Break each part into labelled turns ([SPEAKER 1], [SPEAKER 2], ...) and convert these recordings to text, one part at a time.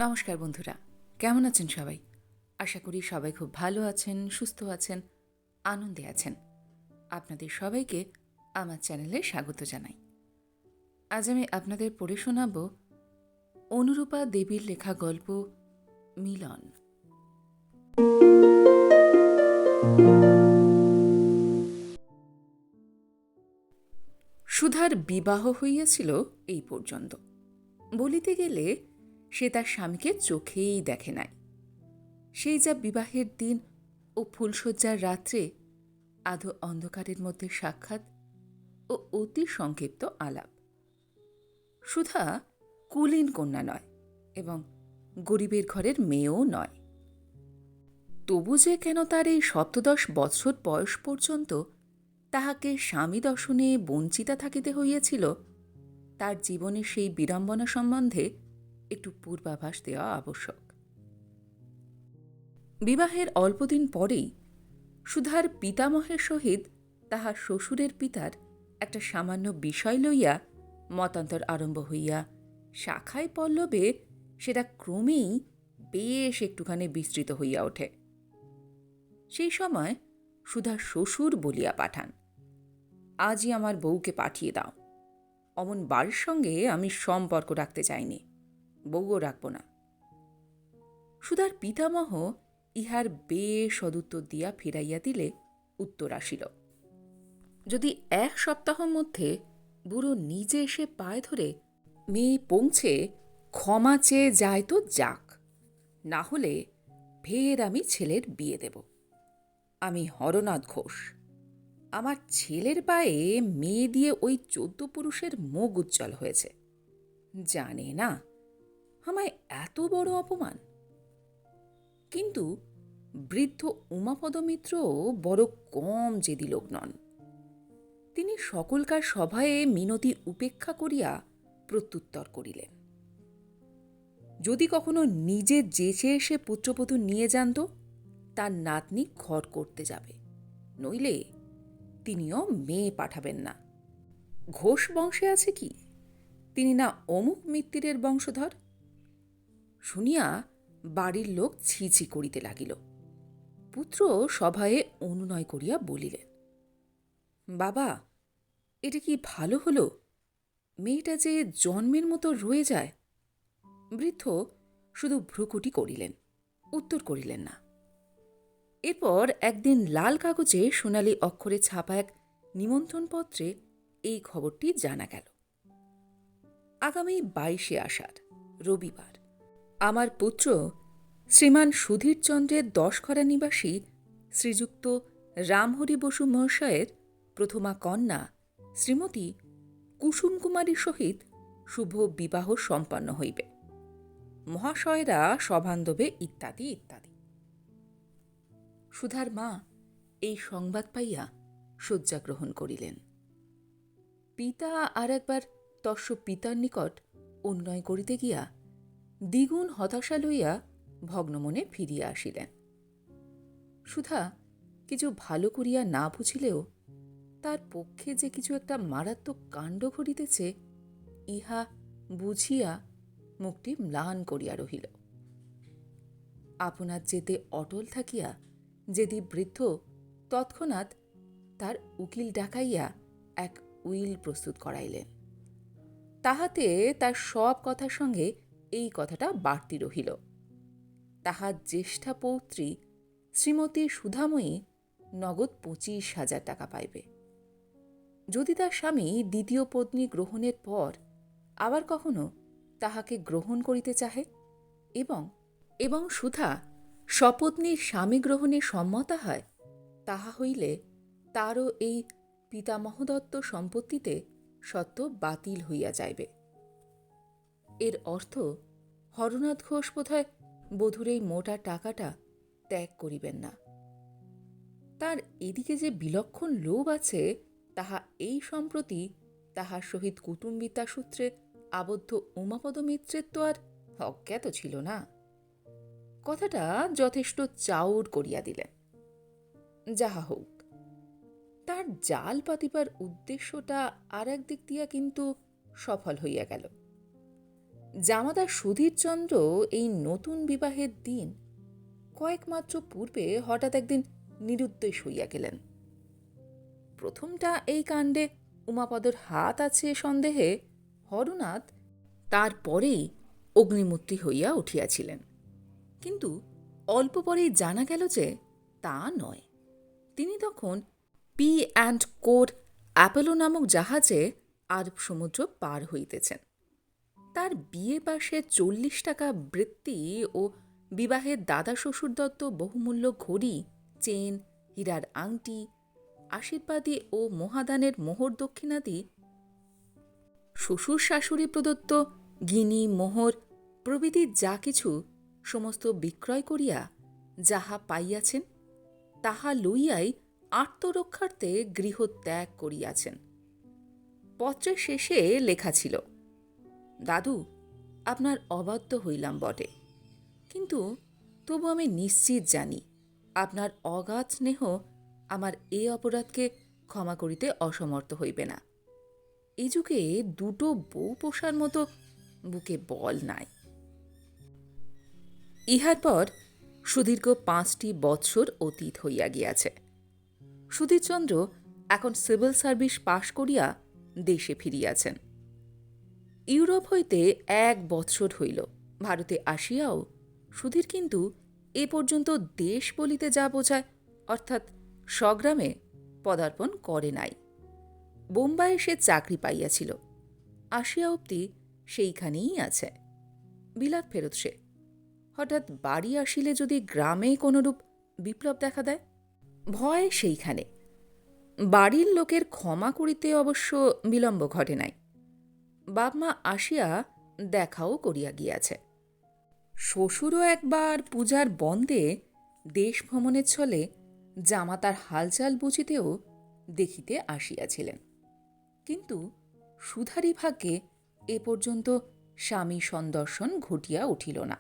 [SPEAKER 1] নমস্কার বন্ধুরা, কেমন আছেন সবাই? আশা করি সবাই খুব ভালো আছেন, সুস্থ আছেন, আনন্দে আছেন। আপনাদের সবাইকে আমার চ্যানেলে স্বাগত জানাই। আজ আমি আপনাদের পড়ে শোনাব অনুরূপা দেবীর লেখা গল্প মিলন। সুধার বিবাহ হইয়াছিল এই পর্যন্ত। বলিতে গেলে সে তার স্বামীকে চোখেই দেখে নাই। সেই যা বিবাহের দিন ও ফুলশয্যার রাত্রে আধো অন্ধকারের মধ্যে সাক্ষাৎ ও অতি সংক্ষিপ্ত আলাপ। সুধা কুলীন কন্যা নয় এবং গরিবের ঘরের মেয়েও নয়। তবু যে কেন তার এই ১৭ বৎসর বয়স পর্যন্ত তাহাকে স্বামী দর্শনে বঞ্চিতা থাকিতে হইয়াছিল, তার জীবনের সেই বিড়ম্বনা সম্বন্ধে একটু পূর্বাভাস দেওয়া আবশ্যক। বিবাহের অল্পদিন পরেই সুধার পিতামহের সহিত তাহার শ্বশুরের পিতার একটা সামান্য বিষয় লইয়া মতান্তর আরম্ভ হইয়া শাখায় পল্লবে সেটা ক্রমেই বেশ একটুখানি বিস্তৃত হইয়া ওঠে। সেই সময় সুধার শ্বশুর বলিয়া পাঠান, আজই আমার বউকে পাঠিয়ে দাও। অমন বাড়ির সঙ্গে আমি সম্পর্ক রাখতে চাইনি, বউও রাখব না। সুধার পিতামহ ইহার বেশ সদুত্তর দিয়া ফিরাইয়া দিলে উত্তর আসিল, যদি ১ সপ্তাহ মধ্যে বুড়ো নিজে এসে পায়ে ধরে মেয়ে পৌঁছে ক্ষমা চেয়ে যায় তো যাক, না হলে ফের আমি ছেলের বিয়ে দেব। আমি হরনাথ ঘোষ। আমার ছেলের পায়ে মেয়ে দিয়ে ওই ১৪ পুরুষের মুখ উজ্জ্বল হয়েছে। জানে না আমায় এত বড় অপমান। কিন্তু বৃদ্ধ উমাপদ মিত্র বড় কম জেদি লোক নন। তিনি সকলকার সভায়ে মিনতি উপেক্ষা করিয়া প্রত্যুত্তর করিলেন, যদি কখনো নিজে যেচে এসে পুত্রবধূ নিয়ে যান তো তার নাতনি ঘর করতে যাবে, নইলে তিনিও মেয়ে পাঠাবেন না। ঘোষ বংশে আছে কি, তিনি না অমুক মিত্তিরের বংশধর? শুনিয়া বাড়ির লোক ছি ছি করিতে লাগিল। পুত্র সভায়ে অনুনয় করিয়া বলিলেন, বাবা, এটা কি ভালো হলো? মেয়েটা যে জন্মের মতো রয়ে যায়। বৃদ্ধ শুধু ভ্রুকুটি করিলেন, উত্তর করিলেন না। এরপর একদিন লাল কাগজে সোনালি অক্ষরে ছাপা এক নিমন্ত্রণপত্রে এই খবরটি জানা গেল, আগামী ২২শে আষাঢ় রবিবার আমার পুত্র শ্রীমান সুধীরচন্দ্রের ১০খরা নিবাসী শ্রীযুক্ত রামহরি বসু মহাশয়ের প্রথমা কন্যা শ্রীমতী কুসুম কুমারীর সহিত শুভ বিবাহ সম্পন্ন হইবে। মহাশয়রা সভান্ধবে ইত্যাদি ইত্যাদি। সুধার মা এই সংবাদ পাইয়া শয্যা গ্রহণ করিলেন। পিতা আর একবার তস্য পিতার নিকট অনুনয় করিতে গিয়া দ্বিগুণ হতাশা লইয়া ভগ্নমনে ফিরিয়া আসিলেন। সুধা কিছু ভালো করিয়া না বুঝিলেও তার পক্ষে যে কিছু একটা মারাত্মক কাণ্ড ঘটিতেছে ইহা বুঝিয়া মুখটি ম্লান করিয়া রহিল। আপনার যেতে অটল থাকিয়া যেদি বৃদ্ধ তৎক্ষণাৎ তার উকিল ডাকাইয়া এক উইল প্রস্তুত করাইলেন। তাহাতে তার সব কথার সঙ্গে এই কথাটা বাড়তি রহিল, তাহার জ্যেষ্ঠা পৌত্রী শ্রীমতী সুধাময়ী নগদ ২৫,০০০ টাকা পাইবে। যদি তার স্বামী দ্বিতীয় পত্নী গ্রহণের পর আবার কখনো তাহাকে গ্রহণ করিতে চাহে এবং সুধা সপত্নীর স্বামী গ্রহণে সম্মতা হয়, তাহা হইলে তারও এই পিতামহদত্ত সম্পত্তিতে সত্ত্ব বাতিল হইয়া যাইবে। এর অর্থ হরনাথ ঘোষ বোধহয় বধূর এই মোটা টাকাটা ত্যাগ করিবেন না। তার এদিকে যে বিলক্ষণ লোভ আছে তাহা এই সম্প্রতি তাহার সহিত কুটুম্বিতা সূত্রে আবদ্ধ উমাপদ মিত্রের তো আর অজ্ঞাত ছিল না। কথাটা যথেষ্ট চাউর করিয়া দিলেন। যাহা হোক, তার জাল পাতিবার উদ্দেশ্যটা আর এক দিক দিয়া কিন্তু সফল হইয়া গেল। জামাতা সুধীরচন্দ্র এই নতুন বিবাহের দিন কয়েক মাত্র পূর্বে হঠাৎ একদিন নিরুদ্দেশ হইয়া গেলেন। প্রথমটা এই কাণ্ডে উমাপদর হাত আছে সন্দেহে হরনাথ তার পরেই অগ্নিমূর্তি হইয়া উঠিয়াছিলেন, কিন্তু অল্প পরেই জানা গেল যে তা নয়। তিনি তখন P&কোর অ্যাপোলো নামক জাহাজে আরব সমুদ্র পার হইতেছেন। তার বিয়ে পাশে 40 টাকা বৃত্তি ও বিবাহের দাদা শ্বশুর দত্ত বহুমূল্য ঘড়ি, চেন, হীরার আংটি, আশীর্বাদী ও মহাদানের মোহর দক্ষিণাদি, শ্বশুর শাশুড়ি প্রদত্ত গিনি, মোহর প্রভৃতি যা কিছু সমস্ত বিক্রয় করিয়া যাহা পাইয়াছেন তাহা লইয়াই আত্মরক্ষার্থে গৃহত্যাগ করিয়াছেন। পত্রের শেষে লেখা ছিল, দাদু, আপনার অবাধ্য হইলাম বটে, কিন্তু তবু আমি নিশ্চিত জানি আপনার অগাধ স্নেহ আমার এ অপরাধকে ক্ষমা করিতে অসমর্থ হইবে না। এ যুগে দুটো বউ পোষার মতো বুকে বল নাই। ইহার পর সুদীর্ঘ 5টি বৎসর অতীত হইয়া গিয়াছে। সুধীরচন্দ্র এখন সিভিল সার্ভিস পাশ করিয়া দেশে ফিরিয়াছেন। ইউরোপ হইতে 1 বৎসর হইল ভারতে আসিয়াও সুধীর কিন্তু এ পর্যন্ত দেশ বলিতে যা বোঝায় অর্থাৎ স্বগ্রামে পদার্পণ করে নাই। বোম্বাইয়ে সে চাকরি পাইয়াছিল, আসিয়া অবধি সেইখানেই আছে। বিলাত ফেরত সে। হঠাৎ বাড়ি আসিলে যদি গ্রামে কোনরূপ বিপ্লব দেখা দেয়, ভয় সেইখানে। বাড়ির লোকের ক্ষমা করিতে অবশ্য বিলম্ব ঘটে নাই। বাপ-মা আসিয়া দেখাও করিয়া গিয়াছে। শ্বশুরও একবার পূজার বন্দে দেশ ভ্রমণের ছলে জামাতার হালচাল বুঝিতেও দেখিতে আসিয়াছিলেন, কিন্তু সুধারী ভাগ্যে এ পর্যন্ত স্বামী সন্দর্শন ঘটিয়া উঠিল না।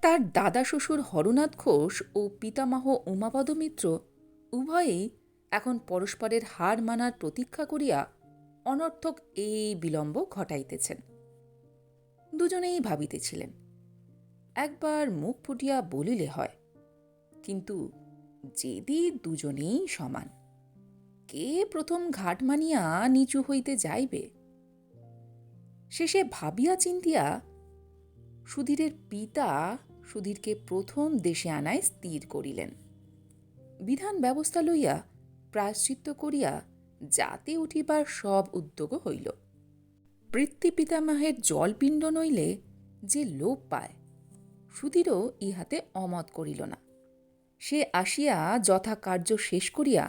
[SPEAKER 1] তার দাদা শ্বশুর হরনাথ ঘোষ ও পিতামহ উমাপদ মিত্র উভয়েই এখন পরস্পরের হার মানার প্রতীক্ষা করিয়া অনর্থক এই বিলম্ব ঘটাইতেছেন। দুজনেই ভাবিতেছিলেন, একবার মুখ ফুটিয়া বলিলে হয়, কিন্তু যেদি দুজনেই সমান, কে প্রথম ঘাট মানিয়া নিচু হইতে যাইবে? শেষে ভাবিয়া চিন্তিয়া সুধীরের পিতা সুধীরকে প্রথম দেশে আনায় স্থির করিলেন। বিধান ব্যবস্থা লইয়া প্রায়শ্চিত্ত করিয়া জাতে উঠিবার সব উদ্যোগ হইল। বৃত্তি পিতামহের জলপিণ্ড নইলে যে লোপ পায়, সুধীরও ইহাতে অমত করিল না। সে আসিয়া যথা কার্য শেষ করিয়া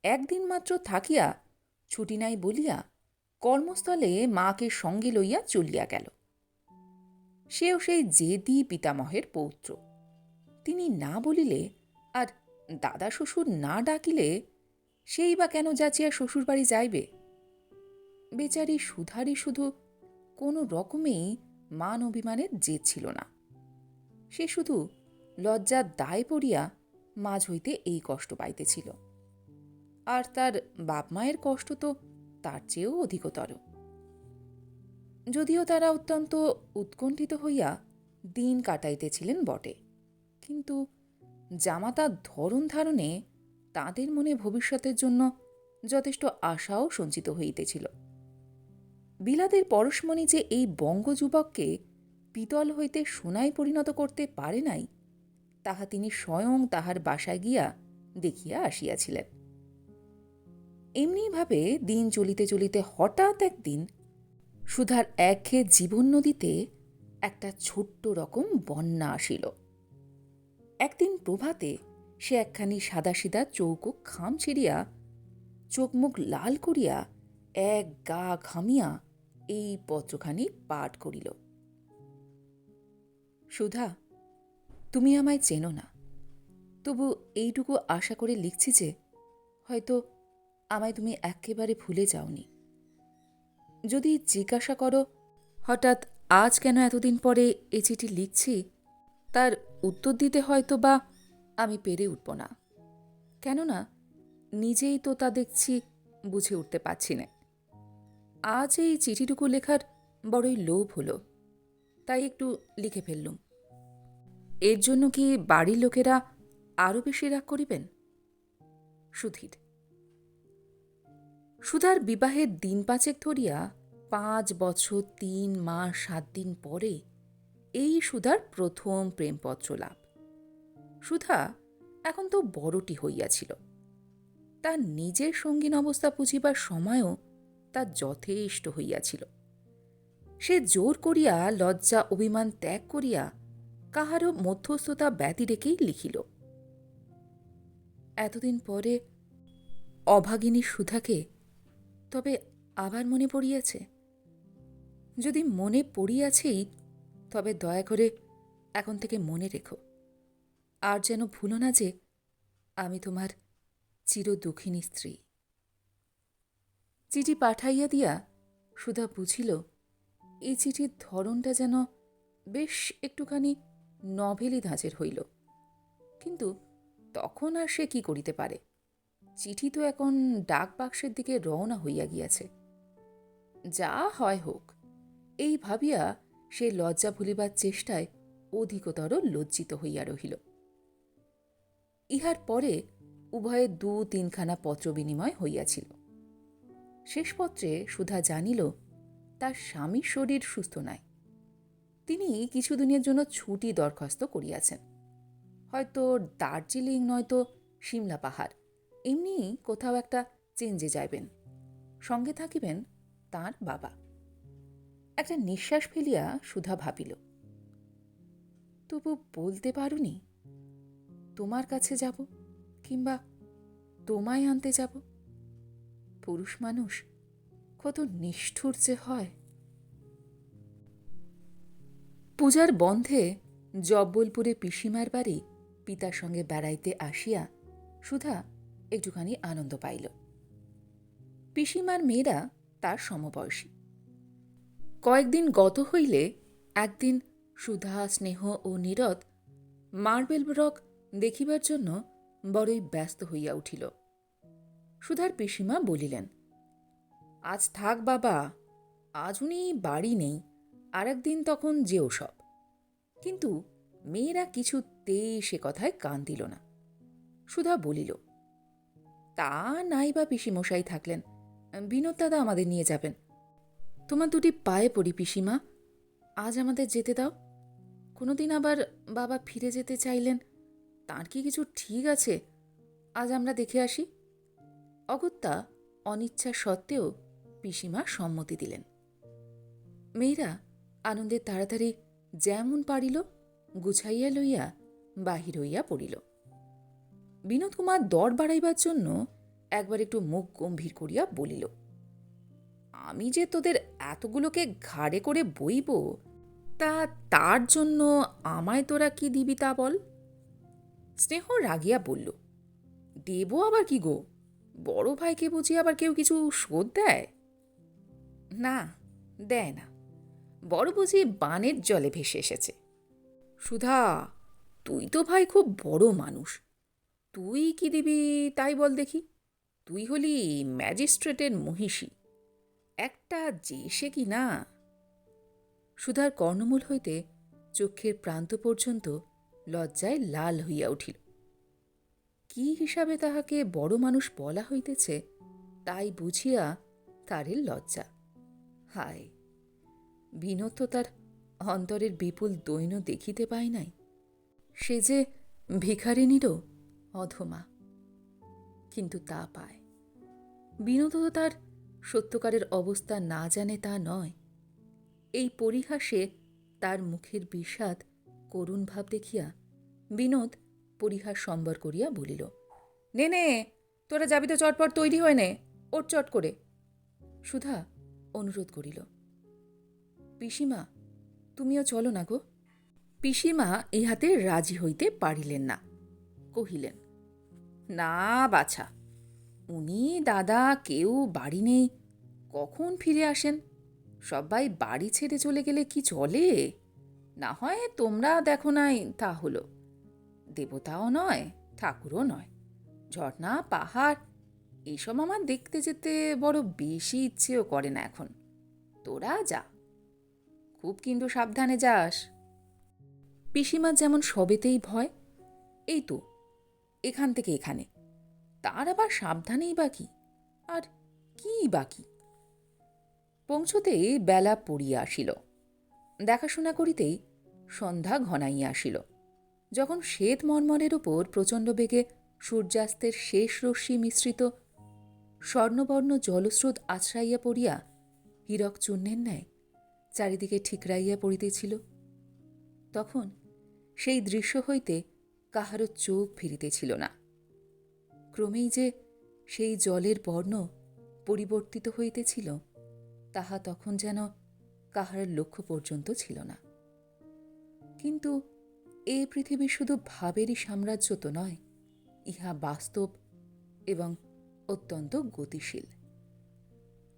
[SPEAKER 1] একদিন মাত্র থাকিয়া ছুটি নাই বলিয়া কর্মস্থলে মাকে সঙ্গে লইয়া চলিয়া গেল। সেও সেই জেদি পিতামহের পৌত্র। তিনি না বলিলে আর দাদা শ্বশুর না ডাকিলে সেই বা কেন যাচিয়া শ্বশুরবাড়ি যাইবে? বেচারি সুধারী শুধু কোনো রকমেই মান অভিমানের জেদ ছিল না। সে শুধু লজ্জার দায় পড়িয়া মাঝ হইতে এই কষ্ট পাইতেছিল, আর তার বাপ মায়ের কষ্ট তো তার চেয়েও অধিকতর। যদিও তারা অত্যন্ত উৎকণ্ঠিত হইয়া দিন কাটাইতেছিলেন বটে, কিন্তু জামাতার ধরন ধারণে তাঁদের মনে ভবিষ্যতের জন্য যথেষ্ট আশাও সঞ্চিত হইতেছিল। বিলাতের পরশমণি যে এই বঙ্গযুবককে পিতল হইতে সোনায় পরিণত করতে পারে নাই, তাহা তিনি স্বয়ং তাহার বাসায় গিয়া দেখিয়া আসিয়াছিলেন। এমনিভাবে দিন চলিতে চলিতে হঠাৎ একদিন সুধার একঘেয়ে জীবন নদীতে একটা ছোট্ট রকম বন্যা আসিল। একদিন প্রভাতে সে একখানি সাদাসিধা চৌকো খাম ছিঁড়িয়া চোখ মুখ লাল করিয়া এক গা ঘামিয়া এই পত্রখানি পাঠ করিল। সুধা, তুমি আমায় চেনো না, তবু এইটুকু আশা করে লিখছি যে হয়তো আমায় তুমি একেবারে ভুলে যাওনি। যদি জিজ্ঞাসা করো হঠাৎ আজ কেন এতদিন পরে এ চিঠি লিখছি, তার উত্তর দিতে হয়তো বা আমি পেরে উঠব না, কেননা নিজেই তো তা দেখছি বুঝে উঠতে পারছি না। আজ এই চিঠিটুকু লেখার বড়ই লোভ হলো, তাই একটু লিখে ফেললুম। এর জন্য কি বাড়ির লোকেরা আরও বেশি রাগ করিবেন? সুধীর। সুধার বিবাহের দিন ৫ ধরিয়া ৫ বছর ৩ মাস ৭ দিন পরে এই সুধার প্রথম প্রেমপত্র লাভ। সুধা এখন তো বড়টি হইয়াছিল। তার নিজের সঙ্গীন অবস্থা বুঝিবার সময়ও তার যথেষ্ট হইয়াছিল। সে জোর করিয়া লজ্জা অভিমান ত্যাগ করিয়া কাহারও মধ্যস্থতা ব্যতি রেখেই লিখিল। এতদিন পরে অভাগিনী সুধাকে তবে আবার মনে পড়িয়াছে। যদি মনে পড়িয়াছেই, তবে দয়া করে এখন থেকে মনে রেখো, আর যেন ভুলো না যে আমি তোমার চিরদুঃখিনী স্ত্রী। চিঠি পাঠাইয়া দিয়া সুধা বুঝিল এই চিঠির ধরনটা যেন বেশ একটুখানি নভেলি ধাঁচের হইল। কিন্তু তখন আর সে কি করিতে পারে? চিঠি তো এখন ডাক বাক্সের দিকে রওনা হইয়া গিয়াছে। যা হয় হোক, এই ভাবিয়া সে লজ্জা ভুলিবার চেষ্টায় অধিকতর লজ্জিত হইয়া রহিল। ইহার পরে উভয়ে ২-৩খানা পত্র বিনিময় হইয়াছিল। শেষ পত্রে সুধা জানিল তার স্বামীর শরীর সুস্থ নাই। তিনি কিছুদিনের জন্য ছুটি দরখাস্ত করিয়াছেন। হয়তো দার্জিলিং নয়তো সিমলা পাহাড়, এমনি কোথাও একটা চেঞ্জে যাইবেন। সঙ্গে থাকিবেন তাঁর বাবা। একটা নিঃশ্বাস ফেলিয়া সুধা ভাবিল, তবু বলতে পারুনি তোমার কাছে যাব, কিংবা তোমায় আনতে যাব। পুরুষ মানুষ কত নিষ্ঠুর যে হয়। পূজার বন্ধে জব্বলপুরে পিসিমার বাড়ি পিতার সঙ্গে বেড়াইতে আসিয়া সুধা একটুখানি আনন্দ পাইল। পিসিমার মেয়েরা তার সমবয়সী। কয়েকদিন গত হইলে একদিন সুধা, স্নেহ ও নীরদ মার্বেল রক দেখিবার জন্য বড়ই ব্যস্ত হইয়া উঠিল। সুধার পিসিমা বলিলেন, আজ থাক বাবা, আজ উনি বাড়ি নেই, আর একদিন তখন যেও সব। কিন্তু মেয়েরা কিছুতেই সে কথায় কান দিল না। সুধা বলিল, তা নাই বা পিসিমশাই থাকলেন, বিনোদ দাদা আমাদের নিয়ে যাবেন। তোমার দুটি পায়ে পড়ি পিসিমা, আজ আমাদের যেতে দাও। কোনোদিন আবার বাবা ফিরে যেতে চাইলেন, তাঁর কি কিছু ঠিক আছে? আজ আমরা দেখে আসি। অগত্যা অনিচ্ছা সত্ত্বেও পিসিমা সম্মতি দিলেন। মেয়েরা আনন্দে তাড়াতাড়ি যেমন পারিল গুছাইয়া লইয়া বাহির হইয়া পড়িল। বিনোদ কুমার দর বাড়াইবার জন্য একবার একটু মুখ গম্ভীর করিয়া বলিল, আমি যে তোদের এতগুলোকে ঘাড়ে করে বইব, তা তার জন্য আমায় তোরা কি দিবি তা বল। স্নেহ রাগিয়া বলল, দেব আবার কি গো? বড় ভাইকে বুঝি আবার কেউ কিছু শোধ দেয়? না, দেয় না। বড় বুঝি বানের জলে ভেসে এসেছে। সুধা, তুই তো ভাই খুব বড় মানুষ, তুই কি দিবি তাই বল দেখি। তুই হলি ম্যাজিস্ট্রেটের মহিষী, একটা যে সে কি না। সুধার কর্ণমূল হইতে চক্ষের প্রান্ত পর্যন্ত লজ্জায় লাল হইয়া উঠিল। কি হিসাবে তাহাকে বড় মানুষ বলা হইতেছে তাই বুঝিয়া তারে লজ্জা। হায়, বিনোদ তো তার অন্তরের বিপুল দৈন্য দেখিতে পায় নাই। সে যে ভিখারিনীরও অধমা, কিন্তু তা পায়। বিনোদ তো তার সত্যকারের অবস্থা না জানে তা নয়। এই পরিহাসে তার মুখের বিষাদ করুণ ভাব দেখিয়া বিনোদ পরিহাস সম্বর করিয়া বলিল, নে নে, তোরা যাবি তো চটপট তৈরি হয়ে নে, ওর চট করে। সুধা অনুরোধ করিল, পিসিমা তুমিও চলো না গো। পিসিমা ইহাতে রাজি হইতে পারিলেন না। কহিলেন, না বাছা, উনি দাদা কেউ বাড়ি নেই, কখন ফিরে আসেন? সবাই বাড়ি ছেড়ে চলে গেলে কি চলে? না হয় তোমরা দেখো নাই তা হলো। দেবতাও নয়, ঠাকুরও নয়। ঝর্ণা, পাহাড় এসব আমার দেখতে যেতে বড় বেশি ইচ্ছেও করে না এখন। তোরা যা, খুব কিন্তু সাবধানে যাস। পিসিমার যেমন সবেতেই ভয়, এই তো এখান থেকে এখানে, তার আবার সাবধানেই বাকি, আর কি বাকি। পৌঁছতেই বেলা পড়িয়া আসিল। দেখাশোনা করিতেই সন্ধ্যা ঘনাইয়া আসিল। যখন শ্বেত মর্মরের উপর প্রচণ্ড বেগে সূর্যাস্তের শেষ রশ্মি মিশ্রিত স্বর্ণবর্ণ জলস্রোত আছড়াইয়া পড়িয়া হীরক চূর্ণের ন্যায় চারিদিকে ঠিকরাইয়া পড়িতেছিল, তখন সেই দৃশ্য হইতে কাহারও চোখ ফিরিতেছিল না। ক্রমেই যে সেই জলের বর্ণ পরিবর্তিত হইতেছিল, তাহা তখন যেন কাহার লক্ষ্য পর্যন্ত ছিল না। কিন্তু এই পৃথিবী শুধু ভাবেরই সাম্রাজ্য তো নয়, ইহা বাস্তব এবং অত্যন্ত গতিশীল।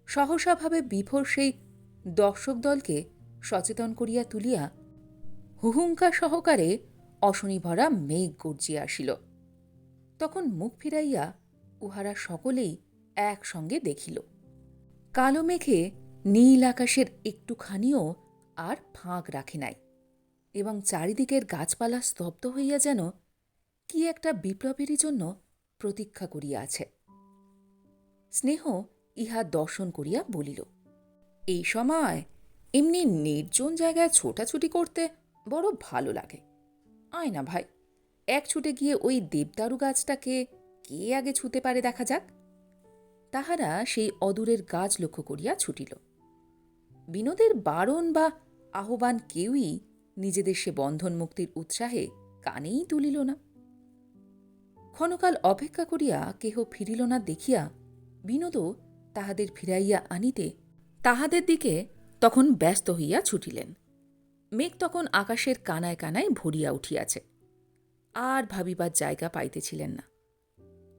[SPEAKER 1] সহসাভাবে বিভোর সেই দর্শক দলকে সচেতন করিয়া তুলিয়া হুহুঙ্কার সহকারে অশনিভরা মেঘ গর্জিয়া আসিল। তখন মুখ ফিরাইয়া উহারা সকলেই একসঙ্গে দেখিল, কালো মেঘে নীল আকাশের একটুখানিও আর ফাঁক রাখে নাই, এবং চারিদিকের গাছপালা স্তব্ধ হইয়া যেন কি একটা বিপ্লবেরই জন্য প্রতীক্ষা করিয়া আছে। স্নেহ ইহা দর্শন করিয়া বলিল, এই সময় এমনি নির্জন জায়গায় ছোটাছুটি করতে বড় ভালো লাগে। আয় না ভাই, এক ছুটে গিয়ে ওই দেবদারু গাছটাকে কে আগে ছুতে পারে দেখা যাক। তাহারা সেই অদূরের গাছ লক্ষ্য করিয়া ছুটিল। বিনোদের বারণ বা আহ্বান কেউই নিজেদের সে বন্ধন মুক্তির উৎসাহে কানেই তুলিল না। ক্ষণকাল অপেক্ষা করিয়া কেহ ফিরিল না দেখিয়া বিনোদও তাহাদের ফিরাইয়া আনিতে তাহাদের দিকে তখন ব্যস্ত হইয়া ছুটিলেন। মেঘ তখন আকাশের কানায় কানায় ভরিয়া উঠিয়াছে, আর ভাবিবার জায়গা পাইতেছিলেন না।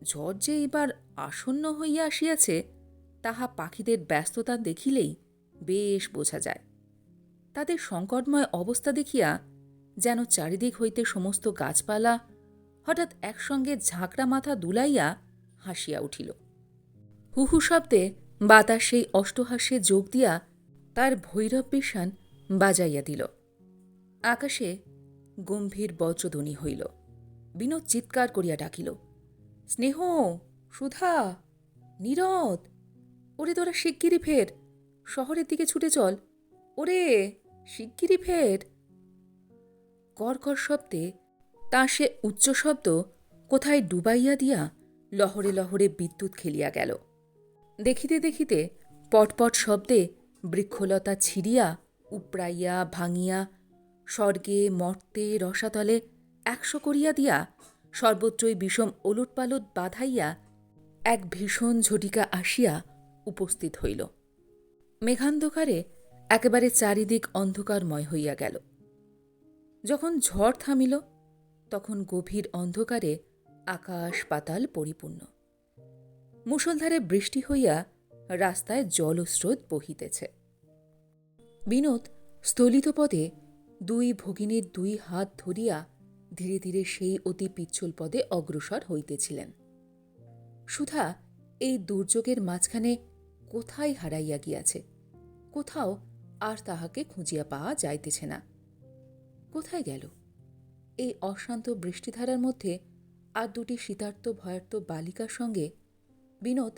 [SPEAKER 1] ঝড় যে এবার আসন্ন হইয়া আসিয়াছে, তাহা পাখিদের ব্যস্ততা দেখিলেই বেশ বোঝা যায়। তাদের সংকটময় অবস্থা দেখিয়া যেন চারিদিক হইতে সমস্ত গাছপালা হঠাৎ একসঙ্গে ঝাঁকড়া মাথা দুলাইয়া হাসিয়া উঠিল। হুহু শব্দে বাতাস সেই অষ্টহাস্যে যোগ দিয়া তার ভৈরব বিষাণ বাজাইয়া দিল। আকাশে গম্ভীর বজ্রধ্বনি হইল। বিনোদ চিৎকার করিয়া ডাকিল, স্নেহ, সুধা, নীরদ, ওরে তোরা শিগগিরি ফের, শহরের দিকে ছুটে চল, ওরে শিগগিরি ফের। কর্কর শব্দে তাঁর সে উচ্চ শব্দ কোথায় ডুবাইয়া দিয়া লহরে লহরে বিদ্যুৎ খেলিয়া গেল। দেখিতে দেখিতে পটপট শব্দে বৃক্ষলতা ছিঁড়িয়া উপড়াইয়া ভাঙিয়া স্বর্গে মর্তে রসাতলে ১০০ করিয়া দিয়া সর্বত্রই বিষম ওলটপালট বাধাইয়া এক ভীষণ ঝটিকা আসিয়া উপস্থিত হইল। মেঘান্ধকারে একেবারে চারিদিক অন্ধকারময় হইয়া গেল। যখন ঝড় থামিল, তখন গভীর অন্ধকারে আকাশ পাতাল পরিপূর্ণ। মুষলধারে বৃষ্টি হইয়া রাস্তায় জলস্রোত বহিতেছে। বিনোদ স্থলিত পদে দুই ভগিনীর ২ হাত ধরিয়া ধীরে ধীরে সেই অতি পিচ্ছল পদে অগ্রসর হইতেছিলেন। সুধা এই দুর্যোগের মাঝখানে কোথায় হারাইয়া গিয়াছে, কোথাও আর তাহাকে খুঁজিয়া পাওয়া যাইতেছে না। কোথায় গেল? এই অশান্ত বৃষ্টিধারার মধ্যে আর ২টি শীতার্ত ভয়ার্ত বালিকার সঙ্গে বিনোদ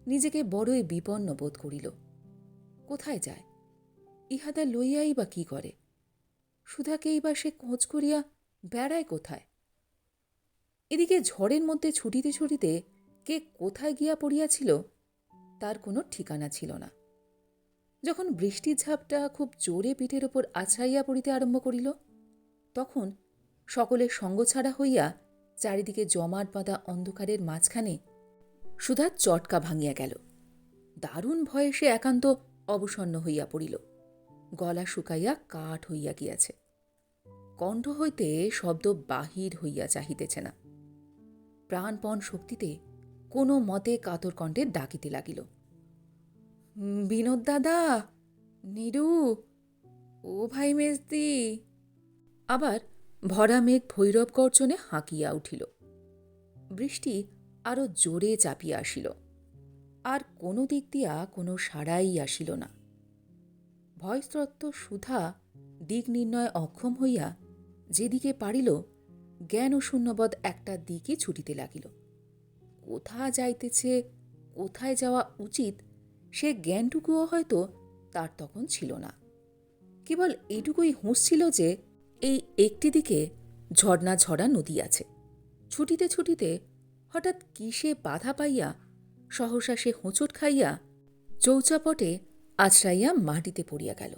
[SPEAKER 1] নিজেকে বড়ই বিপন্ন বোধ করিল। কোথায় যায়? ইহাদের লইয়াই বা কি করে? সুধাকেই বা সে খোঁজ করিয়া বেড়ায় কোথায়? এদিকে ঝড়ের মধ্যে ছুটিতে ছুটিতে কে কোথায় গিয়া পড়িয়াছিল, তার কোনো ঠিকানা ছিল না। যখন বৃষ্টির ঝাপটা খুব জোরে পিঠের ওপর আছড়াইয়া পড়িতে আরম্ভ করিল, তখন সকলের সঙ্গছাড়া হইয়া চারিদিকে জমাট বাঁধা অন্ধকারের মাঝখানে সুধার চটকা ভাঙিয়া গেল। দারুণ ভয়ে সে একান্ত অবসন্ন হইয়া পড়িল। গলা শুকাইয়া কাঠ হইয়া গিয়াছে। কণ্ঠ হইতে শব্দ বাহির হইয়া চাহিতেছে না। প্রাণপণ শক্তিতে কোনো মতে কাতর কণ্ঠে ডাকিতে লাগিল, বিনোদ দাদা, নীরু, ও ভাই মেজদি। আবার ভরা মেঘ ভৈরব গর্জনে হাঁকিয়া উঠিল। বৃষ্টি আরো জোরে চাপিয়া আসিল, আর কোনো দিক দিয়া কোনো সাড়াই আসিল না। ভয়স্ত্রত্ব সুধা দিক নির্ণয় অক্ষম হইয়া যেদিকে পারিল জ্ঞান ও শূন্যবৎ একটা দিকে ছুটিতে লাগিল। কোথা যাইতেছে, কোথায় যাওয়া উচিত সে জ্ঞানটুকুও হয়তো তার তখন ছিল না। কেবল এইটুকুই হুঁশ ছিল যে এই একটি দিকে ঝর্ণা ঝরা নদী আছে। ছুটিতে ছুটিতে হঠাৎ কিসে বাধা পাইয়া সহসা সে হোঁচট খাইয়া চৌচাপটে আছড়াইয়া মাটিতে পড়িয়া গেল।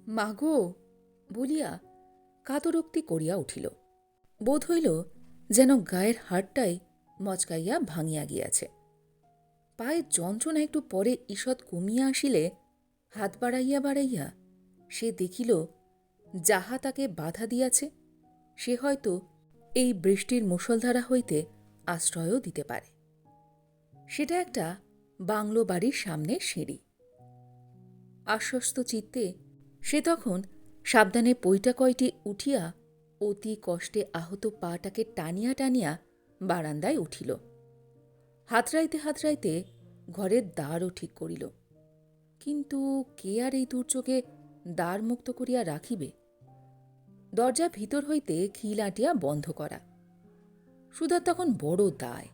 [SPEAKER 1] মাগো বলিয়া কাতরোক্তি করিয়া উঠিল। বোধ হইল যেন গায়ের হাড়টাই মচকাইয়া ভাঙিয়া গিয়াছে। পায়ের যন্ত্রণা একটু পরে ঈষৎ কমিয়া আসিলে হাত বাড়াইয়া বাড়াইয়া সে দেখিল যাহা তাকে বাধা দিয়াছে সে হয়তো এই বৃষ্টির মুষলধারা হইতে আশ্রয়ও দিতে পারে। সেটা একটা বাংলো বাড়ির সামনে সিঁড়ি। আশ্বস্ত চিত্তে সে তখন সাবধানে পইটা কয়টি উঠিয়া অতি কষ্টে আহত পাটাকে টানিয়া টানিয়া বারান্দায় উঠিল। হাতড়াইতে হাতড়াইতে ঘরের দ্বারও ঠিক করিল। কিন্তু কে আর এই দুর্যোগে দ্বার মুক্ত করিয়া রাখিবে? দরজা ভিতর হইতে খিল আঁটিয়া বন্ধ করা। সুধার তখন বড় দায়,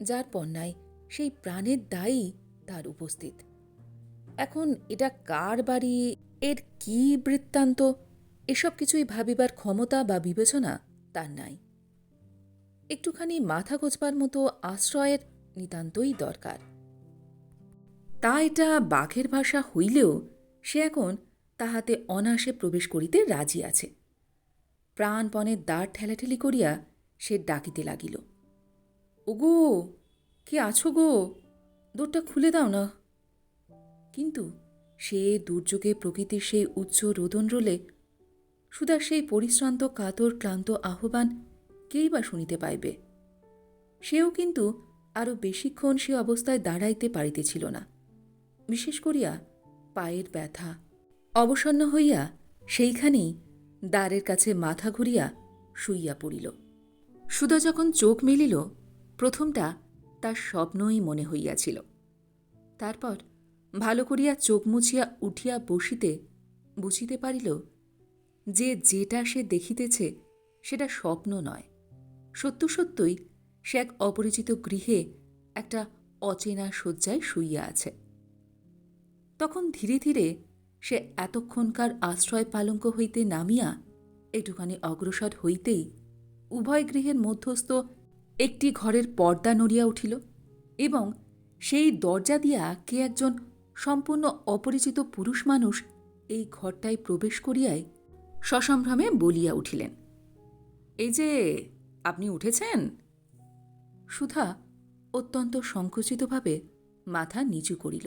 [SPEAKER 1] যার পণ্যায় সেই প্রাণের দায়ই তার উপস্থিত। এখন এটা কার বাড়ি, এর কি বৃত্তান্ত, এসব কিছুই ভাবিবার ক্ষমতা বা বিবেচনা তার নাই। একটুখানি মাথা গোঁজবার মতো আশ্রয়ের নিতান্তই দরকার। তা এটা বাঘের ভাষা হইলেও সে এখন তাহাতে অনায়াসে প্রবেশ করিতে রাজি আছে। প্রাণপণে দ্বার ঠেলাঠেলি করিয়া সে ডাকিতে লাগিল, ওগো, কে আছো গো, দোরটা খুলে দাও না। কিন্তু সে দুর্যোগে প্রকৃতির সেই উচ্চ রোদন রোলে সুধার সেই পরিশ্রান্ত কাতর ক্লান্ত আহ্বান কেই বা শুনিতে পাইবে? সেও কিন্তু আরও বেশিক্ষণ সে অবস্থায় দাঁড়াইতে পারিতেছিল না। বিশেষ করিয়া পায়ের ব্যথা। অবসন্ন হইয়া সেইখানেই দ্বারের কাছে মাথা ঘুরিয়া শুইয়া পড়িল। সুধা যখন চোখ মেলিল, প্রথমটা তার স্বপ্নই মনে হইয়াছিল। তারপর ভালো করিয়া চোখ মুছিয়া উঠিয়া বসিতে বুঝিতে পারিল যে যেটা সে দেখিতেছে সেটা স্বপ্ন নয়, সত্য সত্যই সে এক অপরিচিত গৃহে একটা অচেনা শয্যায় শুইয়া আছে। তখন ধীরে ধীরে সে এতক্ষণকার আশ্রয় পালঙ্ক হইতে নামিয়া একটুখানি অগ্রসর হইতেই উভয় গৃহের মধ্যস্থ একটি ঘরের পর্দা নড়িয়া উঠিল এবং সেই দরজা দিয়া কে একজন সম্পূর্ণ অপরিচিত পুরুষ মানুষ এই ঘরটায় প্রবেশ করিয়াই সসম্ভ্রমে বলিয়া উঠিলেন, এই যে আপনি উঠেছেন? সুধা অত্যন্ত সংকুচিতভাবে মাথা নিচু করিল।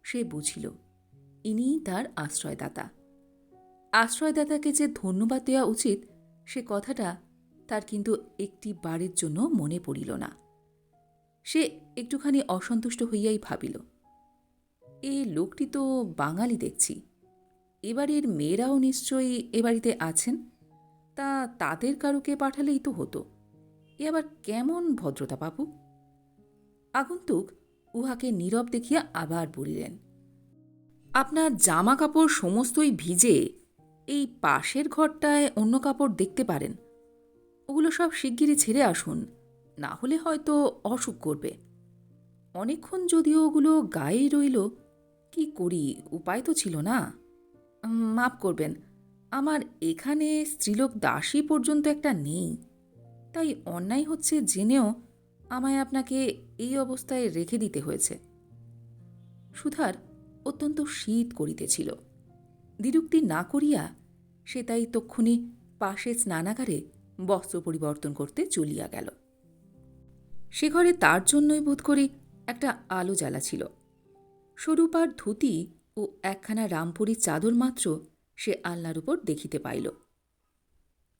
[SPEAKER 1] সে বুঝিল ইনিই তার আশ্রয়দাতা। আশ্রয়দাতাকে যে ধন্যবাদ দেওয়া উচিত সে কথাটা তার কিন্তু একটি বারের জন্য মনে পড়িল না। সে একটুখানি অসন্তুষ্ট হইয়াই ভাবিল, এ লোকটি তো বাঙালি দেখছি, এবাড়ির মেয়েরাও নিশ্চয়ই এ বাড়িতে আছেন, তা তাদের কারুকে পাঠালেই তো হতো। এ আবার কেমন ভদ্রতা বাবু? আগন্তুক উহাকে নীরব দেখিয়া আবার বলিলেন, আপনার জামা কাপড় সমস্তই ভিজে, এই পাশের ঘরটায় অন্য কাপড় দেখতে পারেন। ওগুলো সব শিগগিরই ছেড়ে আসুন, না হলে হয়তো অসুখ করবে। অনেকক্ষণ যদিও ওগুলো গায়েই রইল, কি করি, উপায় তো ছিল না। মাপ করবেন, আমার এখানে স্ত্রীলোক দাসী পর্যন্ত একটা নেই, তাই অন্যায় হচ্ছে জেনেও আমায় আপনাকে এই অবস্থায় রেখে দিতে হয়েছে। সুধার অত্যন্ত শীত করিতেছিল। দ্বিরুক্তি না করিয়া সে তাই তক্ষুনি পাশে স্নানাগারে বস্ত্র পরিবর্তন করতে চলিয়া গেল। সে ঘরে তার জন্যই বোধ করি একটা আলো জ্বালা ছিল। স্বরূপার ধুতি ও একখানা রামপুরী চাদর মাত্র সে আলনার উপর দেখিতে পাইল।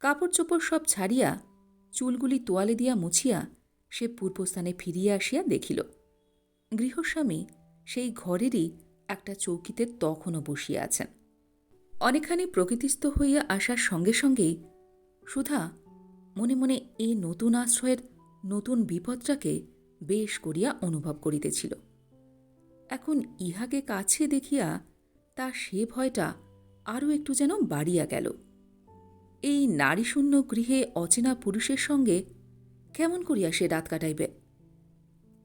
[SPEAKER 1] কাপড় চোপড় সব ছাড়িয়া চুলগুলি তোয়ালে দিয়া মুছিয়া সে পূর্বস্থানে ফিরিয়া আসিয়া দেখিল গৃহস্বামী সেই ঘরেরই একটা চৌকিতে তখনও বসিয়া আছেন। অনেকখানি প্রকৃতিস্থ হইয়া আসার সঙ্গে সঙ্গেই সুধা মনে মনে এই নতুন আশ্রয়ের নতুন বিপদটাকে বেশ করিয়া অনুভব করিতেছিল। এখন ইহাকে কাছে দেখিয়া তা সে ভয়টা আরও একটু যেন বাড়িয়া গেল। এই নারীশূন্য গৃহে অচেনা পুরুষের সঙ্গে কেমন করিয়া সে রাত কাটাইবে?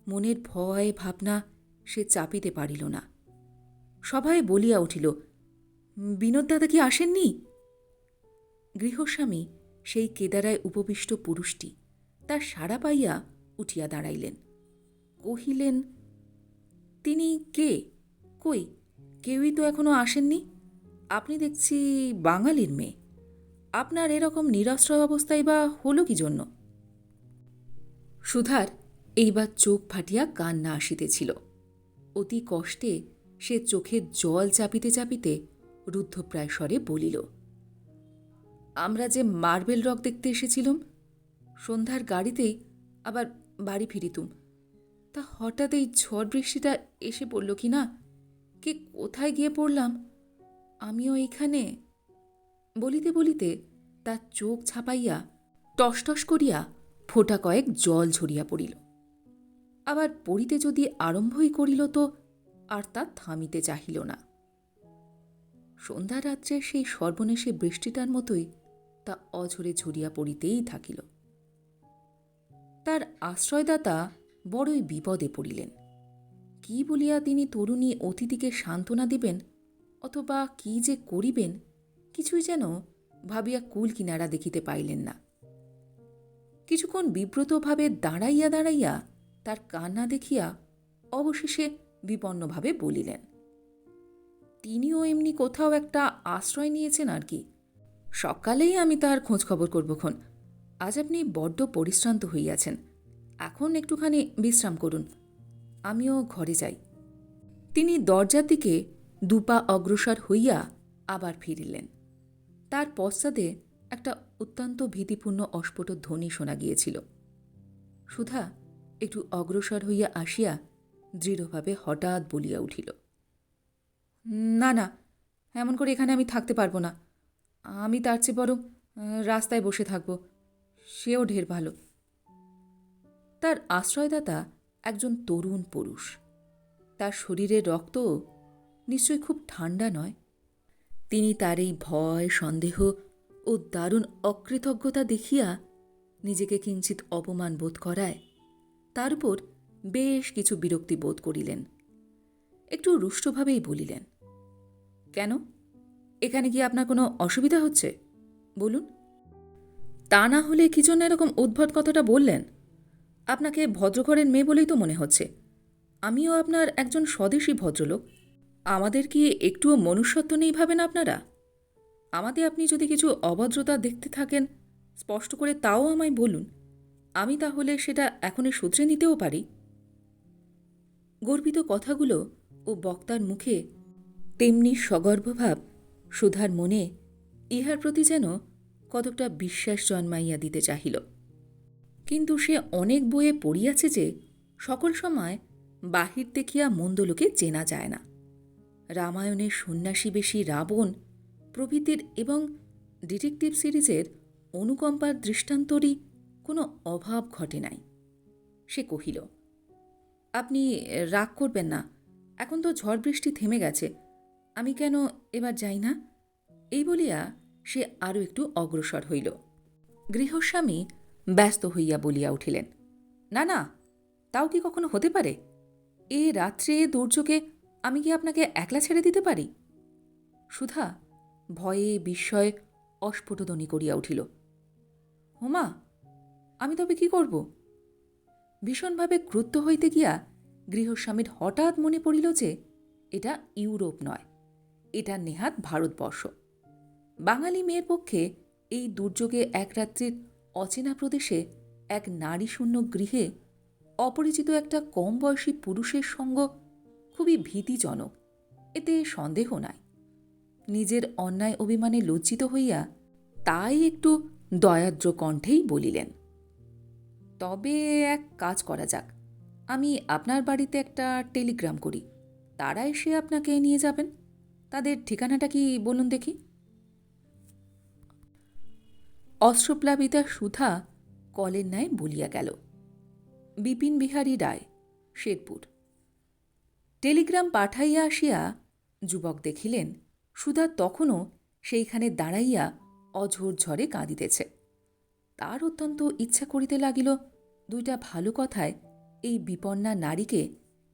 [SPEAKER 1] মনের ভয় ভাবনা সে চাপিতে পারিল না। সবাই বলিয়া উঠিল, বিনোদ দাদা কি আসেননি? গৃহস্বামী, সেই কেদারায় উপবিষ্ট পুরুষটি, তার সাড়া পাইয়া উঠিয়া দাঁড়াইলেন। কহিলেন, তিনি কে? কই, কেউই তো এখনো আসেননি। আপনি দেখছি বাঙালির মেয়ে। আপনার এরকম নিরাশ্রয় অবস্থায় বা হল কি জন্য? সুধার এইবার চোখ ফাটিয়া কান্না আসিতেছিল। অতি কষ্টে সে চোখের জল চাপিতে চাপিতে রুদ্ধপ্রায় স্বরে বলিল, আমরা যে মার্বেল রক দেখতে এসেছিলুম, সন্ধ্যার গাড়িতেই আবার বাড়ি ফিরিতুম, তা হঠাৎ এই ঝড় বৃষ্টিটা এসে পড়ল কি না, কে কোথায় গিয়ে পড়লাম, আমিও এইখানে। বলিতে বলিতে তার চোখ ছাপাইয়া টসটস করিয়া ফোঁটা কয়েক জল ঝরিয়া পড়িল। আবার পড়িতে যদি আরম্ভই করিল তো আর তা থামিতে চাহিল না। সন্ধ্যা রাত্রে সেই সর্বনেশে বৃষ্টিটার মতোই তা অঝরে ঝরিয়া পড়িতেই থাকিল। তার আশ্রয়দাতা বড়ই বিপদে পড়িলেন। কি বলিয়া তিনি তরুণী অতিথিকে সান্ত্বনা দিবেন অথবা কি যে করিবেন, কিছুই যেন ভাবিয়া কুল কিনারা দেখিতে পাইলেন না। কিছুক্ষণ বিব্রতভাবে দাঁড়াইয়া দাঁড়াইয়া তার কান্না দেখিয়া অবশেষে বিপন্নভাবে বলিলেন, তিনিও এমনি কোথাও একটা আশ্রয় নিয়েছেন আর কি। সকালেই আমি তার খোঁজখবর করবক্ষণ। আজ আপনি বড্ড পরিশ্রান্ত হইয়াছেন, এখন একটুখানি বিশ্রাম করুন, আমিও ঘরে যাই। তিনি দরজার দিকে দুপা অগ্রসর হইয়া আবার ফিরিলেন। তার পশ্চাতে একটা অত্যন্ত ভীতিপূর্ণ অস্ফুট ধ্বনি শোনা গিয়েছিল। সুধা একটু অগ্রসর হইয়া আসিয়া দৃঢ়ভাবে হঠাৎ বলিয়া উঠিল, না না, এমন করে এখানে আমি থাকতে পারব না। আমি তার চেয়ে বরং রাস্তায় বসে থাকব, সেও ঢের ভালো। তার আশ্রয়দাতা একজন তরুণ পুরুষ। তার শরীরের রক্ত নিশ্চয়ই খুব ঠান্ডা নয়। তিনি তার এই ভয়, সন্দেহ ও দারুণ অকৃতজ্ঞতা দেখিয়া নিজেকে কিঞ্চিত অপমান বোধ করায় তার উপর বেশ কিছু বিরক্তি বোধ করিলেন। একটু রুষ্টভাবেই বলিলেন, কেন, এখানে কি আপনার কোনো অসুবিধা হচ্ছে? বলুন। তা না হলে কি জন্য এরকম উদ্ভট কথাটা বললেন? আপনাকে ভদ্রঘরের মেয়ে বলেই তো মনে হচ্ছে। আমিও আপনার একজন স্বদেশী ভদ্রলোক। আমাদের কি একটুও মনুষ্যত্ব নেই ভাবেন আপনারা? আমাদের আপনি যদি কিছু অভদ্রতা দেখতে থাকেন স্পষ্ট করে তাও আমায় বলুন, আমি তাহলে সেটা এখনই শুধরে নিতেও পারি। গর্বিত কথাগুলো ও বক্তার মুখে তেমনি সগর্বভাব সুধার মনে ইহার প্রতি যেন কতকটা বিশ্বাস জন্মাইয়া দিতে চাহিল। কিন্তু সে অনেক বইয়ে পড়িয়াছে যে সকল সময় বাহির দেখিয়া মন্দ লোকে চেনা যায় না। রামায়ণের সন্ন্যাসী বেশী রাবণ প্রভৃতির এবং ডিটেকটিভ সিরিজের অনুকম্পার দৃষ্টান্তরই কোনো অভাব ঘটে নাই। সে কহিল, আপনি রাগ করবেন না, এখন তো ঝড় বৃষ্টি থেমে গেছে, আমি কেন এবার যাই না? এই বলিয়া সে আরও একটু অগ্রসর হইল। গৃহস্বামী ব্যস্ত হইয়া বলিয়া উঠিলেন, না না, তাও কি কখনো হতে পারে? এ রাত্রে দুর্যোগে আমি কি আপনাকে একলা ছেড়ে দিতে পারি? সুধা ভয়ে বিস্ময়ে অস্ফুটধ্বনি করিয়া উঠিল, হোমা, আমি তবে কি করব? ভীষণভাবে ক্রুদ্ধ হইতে গিয়া গৃহস্বামীর হঠাৎ মনে পড়িল যে এটা ইউরোপ নয়, এটা নেহাত ভারতবর্ষ। বাঙালি মেয়ের পক্ষে এই দুর্যোগে এক রাত্রির অচেনা প্রদেশে এক নারীশূন্য গৃহে অপরিচিত একটা কম বয়সী পুরুষের সঙ্গ খুবই ভীতিজনক, এতে সন্দেহ নাই। নিজের অন্যায় অভিমানে লজ্জিত হইয়া তাই একটু দয়াদ্র কণ্ঠেই বলিলেন, তবে এক কাজ করা যাক, আমি আপনার বাড়িতে একটা টেলিগ্রাম করি, তারা এসে আপনাকে নিয়ে যাবেন। তাদের ঠিকানাটা কি বলুন দেখি। অশ্রুপ্লাবিতা সুধা কলের ন্যায় বলিয়া গেল, বিপিন বিহারী রায়, শেরপুর। টেলিগ্রাম পাঠাইয়া আসিয়া যুবক দেখিলেন সুধা তখনও সেইখানে দাঁড়াইয়া অঝোর ঝরে কাঁদিতেছে। তার অত্যন্ত ইচ্ছা করিতে লাগিল দুইটা ভালো কথায় এই বিপন্না নারীকে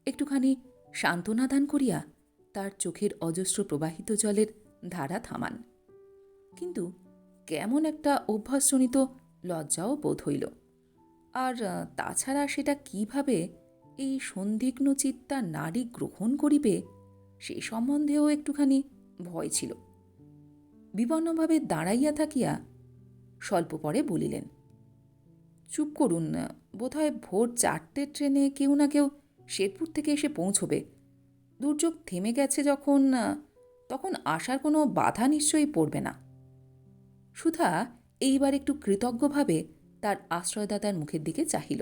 [SPEAKER 1] একটুখানি সান্ত্বনা দান করিয়া তার চোখের অজস্র প্রবাহিত জলের ধারা থামান। কিন্তু কেমন একটা অভ্যাসজনিত লজ্জাও বোধ হইল। আর তাছাড়া সেটা কিভাবে এই সন্দিগ্ধ চিত্তা নারী গ্রহণ করিবে সে সম্বন্ধেও একটুখানি ভয় ছিল। বিপন্নভাবে দাঁড়াইয়া থাকিয়া স্বল্প পরে বলিলেন, চুপ করুন, বোধহয় ভোর 4টের ট্রেনে কেউ না কেউ শেরপুর থেকে এসে পৌঁছবে। দুর্যোগ থেমে গেছে যখন, তখন আসার কোনো বাধা নিশ্চয়ই পড়বে না। সুধা এইবার একটু কৃতজ্ঞভাবে তার আশ্রয়দাতার মুখের দিকে চাহিল।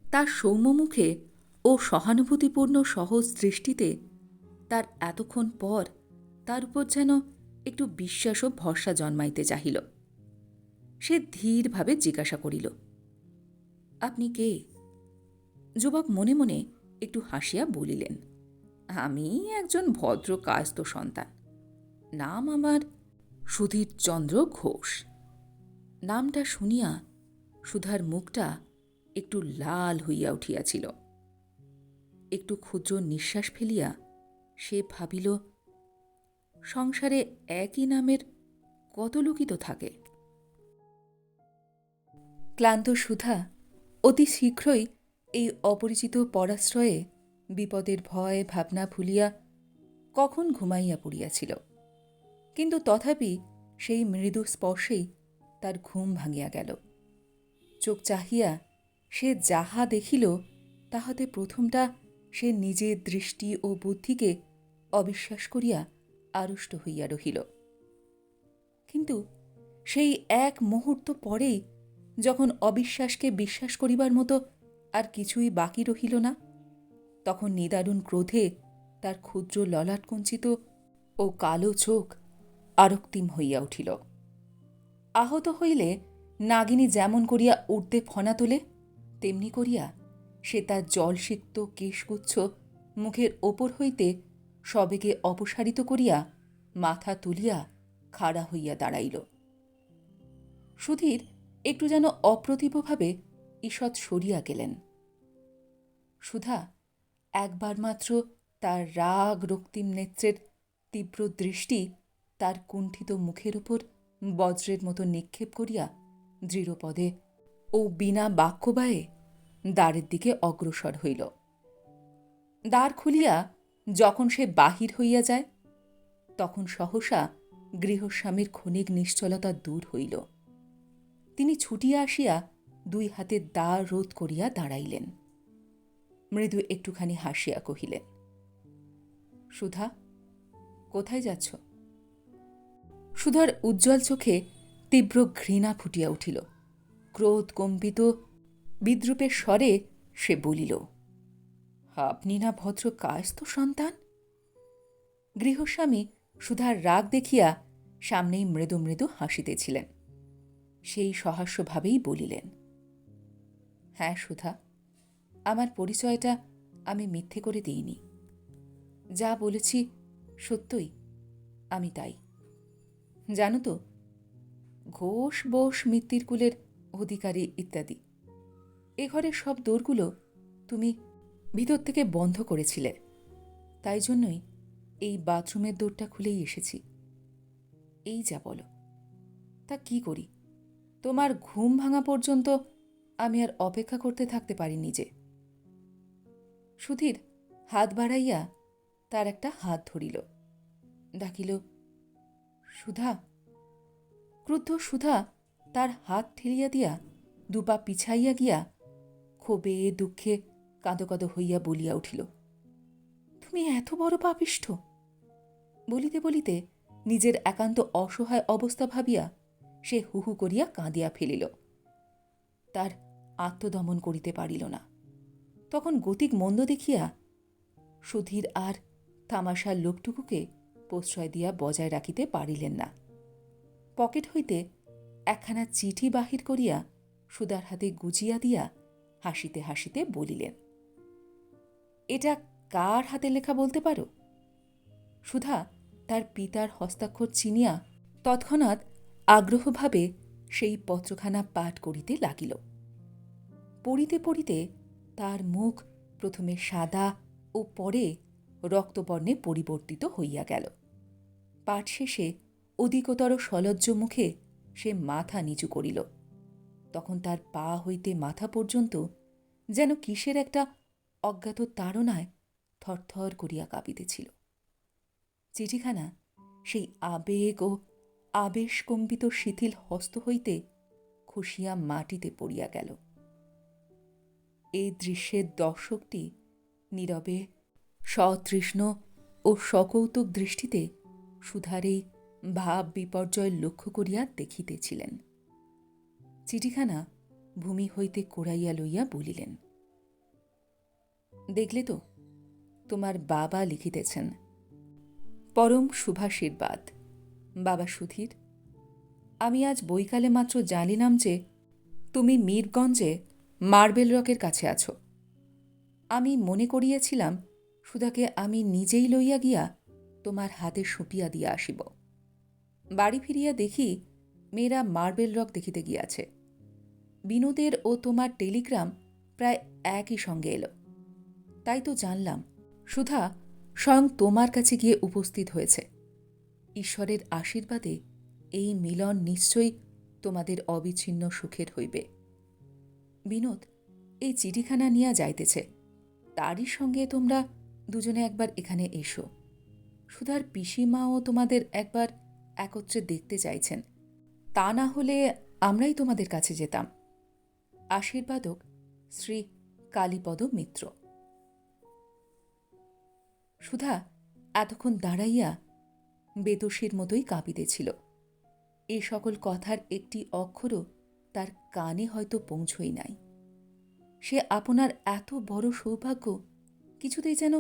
[SPEAKER 1] তার সৌম্য মুখে ও সহানুভূতিপূর্ণ সহজ দৃষ্টিতে তার এতক্ষণ পর তার উপর যেন একটু বিশ্বাস ও ভরসা জন্মাইতে চাহিল। সে ধীরভাবে জিজ্ঞাসা করিল, আপনি কে? যুবক মনে মনে একটু হাসিয়া বলিলেন, আমি একজন ভদ্র কায়স্থ সন্তান। নাম আমার সুধীরচন্দ্র ঘোষ। নামটা শুনিয়া সুধার মুখটা একটু লাল হইয়া উঠিয়াছিল। একটু ক্ষুদ্র নিঃশ্বাস ফেলিয়া সে ভাবিল, সংসারে একই নামের কত লোকই তো থাকে। ক্লান্ত সুধা অতি শীঘ্রই এই অপরিচিত পরাশ্রয়ে বিপদের ভয় ভাবনা ভুলিয়া কখন ঘুমাইয়া পড়িয়াছিল। কিন্তু তথাপি সেই মৃদু স্পর্শেই তার ঘুম ভাঙিয়া গেল। চোখ চাহিয়া সে যাহা দেখিল তাহাতে প্রথমটা সে নিজের দৃষ্টি ও বুদ্ধিকে অবিশ্বাস করিয়া আড়ষ্ট হইয়া রহিল। কিন্তু সেই এক মুহূর্ত পরেই যখন অবিশ্বাসকে বিশ্বাস করিবার মতো আর কিছুই বাকি রহিল না, তখন নিদারুণ ক্রোধে তার ক্ষুদ্র ললাট কুঞ্চিত ও কালো চোখ আরক্তিম হইয়া উঠিল। আহত হইলে নাগিনী যেমন করিয়া ঊর্ধ্বে ফনা তোলে তেমনি করিয়া সে তার জলসিক্ত কেশগুচ্ছ মুখের ওপর হইতে সবেগে অপসারিত করিয়া মাথা তুলিয়া খাড়া হইয়া দাঁড়াইল। সুধীর একটু যেন অপ্রতিভভাবে ঈষৎ সরিয়া গেলেন। সুধা একবার মাত্র তার রাগ রক্তিম নেত্রের তীব্র দৃষ্টি তার কুণ্ঠিত মুখের উপর বজ্রের মতো নিক্ষেপ করিয়া দৃঢ়পদে ও বিনা বাক্যবায়ে দ্বারের দিকে অগ্রসর হইল। দ্বার খুলিয়া যখন সে বাহির হইয়া যায় তখন সহসা গৃহস্বামীর ক্ষণিক নিশ্চলতা দূর হইল। তিনি ছুটিয়া আসিয়া দুই হাতে দ্বার রোধ করিয়া দাঁড়াইলেন। মৃদু একটুখানি হাসিয়া কহিলেন, সুধা, কোথায় যাচ্ছ? সুধার উজ্জ্বল চোখে তীব্র ঘৃণা ফুটিয়া উঠিল। ক্রোধ কম্পিত বিদ্রূপের স্বরে সে বলিল, আপনি না ভদ্র কায়স্থ সন্তান? গৃহস্বামী সুধার রাগ দেখিয়া সামনেই মৃদু মৃদু হাসিতেছিলেন। সেই সহাস্যভাবেই বলিলেন, হ্যাঁ সুধা, আমার পরিচয়টা আমি মিথ্যে করে দিইনি। যা বলেছি সত্যই আমি তাই। জানো তো, ঘোষ বোস মিত্তির কুলের অধিকারী ইত্যাদি। এ ঘরের সব দোরগুলো তুমি ভিতর থেকে বন্ধ করেছিলে, তাই জন্যই এই বাথরুমের দোরটা খুলেই এসেছি। এই যা বলো, তা কি করি? তোমার ঘুম ভাঙা পর্যন্ত আমি আর অপেক্ষা করতে থাকতে পারিনি যে। সুধীর হাত বাড়াইয়া তার একটা হাত ধরিল, ডাকিল, সুধা। ক্রুদ্ধ সুধা তার হাত ঠেলিয়া দিয়া দুপা পিছাইয়া গিয়া ক্ষোভে দুঃখে কাঁদো কাঁদো হইয়া বলিয়া উঠিল, তুমি এত বড় পাপিষ্ঠ! বলিতে বলিতে নিজের একান্ত অসহায় অবস্থা ভাবিয়া সে হু হু করিয়া কাঁদিয়া ফেলিল। তার আত্মদমন করিতে পারিল না। তখন গতিক মন্দ দেখিয়া সুধীর আর তামাশার লোকটুকুকে প্রশ্রয় দিয়া বজায় রাখিতে পারিলেন না। পকেট হইতে একখানা চিঠি বাহির করিয়া সুধার হাতে গুজিয়া দিয়া হাসিতে হাসিতে বলিলেন, এটা কার হাতে লেখা বলতে পারো? সুধা তার পিতার হস্তাক্ষর চিনিয়া তৎক্ষণাৎ আগ্রহভাবে সেই পত্রখানা পাঠ করিতে লাগিল। পড়িতে পড়িতে তার মুখ প্রথমে সাদা ও পরে রক্তবর্ণে পরিবর্তিত হইয়া গেল। পাঠ শেষে অধিকতর সলজ্জ মুখে সে মাথা নিচু করিল। তখন তার পা হইতে মাথা পর্যন্ত যেন কিসের একটা অজ্ঞাত তাড়নায় থরথর করিয়া কাঁপিতেছিল। চিঠিখানা সেই আবেগ ও আবেশকম্পিত শিথিল হস্ত হইতে খসিয়া মাটিতে পড়িয়া গেল। এই দৃশ্যের দর্শকটি নীরবে সতৃষ্ণ ও সকৌতুক দৃষ্টিতে সুধার এই ভাব বিপর্যয় লক্ষ্য করিয়া দেখিতেছিলেন। চিঠিখানা ভূমি হইতে কোড়াইয়া লইয়া বলিলেন, দেখলে তো, তোমার বাবা লিখিতেছেন, পরম শুভাশীর্বাদ। বাবা সুধীর, আমি আজ বৈকালে মাত্র জানিলাম যে তুমি মীরগঞ্জে মার্বেল রকের কাছে আছো। আমি মনে করিয়াছিলাম সুধাকে আমি নিজেই লইয়া গিয়া তোমার হাতে সঁপিয়া দিয়া আসিব। বাড়ি ফিরিয়া দেখি মেয়েরা মার্বেল রক দেখিতে গিয়াছে। বিনোদের ও তোমার টেলিগ্রাম প্রায় একই সঙ্গে এলো। তাই তো জানলাম সুধা স্বয়ং তোমার কাছে গিয়ে উপস্থিত হয়েছে। ঈশ্বরের আশীর্বাদে এই মিলন নিশ্চয়ই তোমাদের অবিচ্ছিন্ন সুখের হইবে। বিনোদ এই চিঠিখানা নিয়া যাইতেছে, তারই সঙ্গে তোমরা দুজনে একবার এখানে এসো। সুধার পিসিমাও তোমাদের একবার একত্রে দেখতে চাইছেন, তা না হলে আমরাই তোমাদের কাছে যেতাম। আশীর্বাদক শ্রী কালীপদ মিত্র। সুধা এতক্ষণ দাঁড়াইয়া বেদস্যির মতোই কাঁপিতেছিল। এ সকল কথার একটি অক্ষরও তার কানে হয়তো পৌঁছই নাই। সে আপনার এত বড় সৌভাগ্য কিছুতেই যেন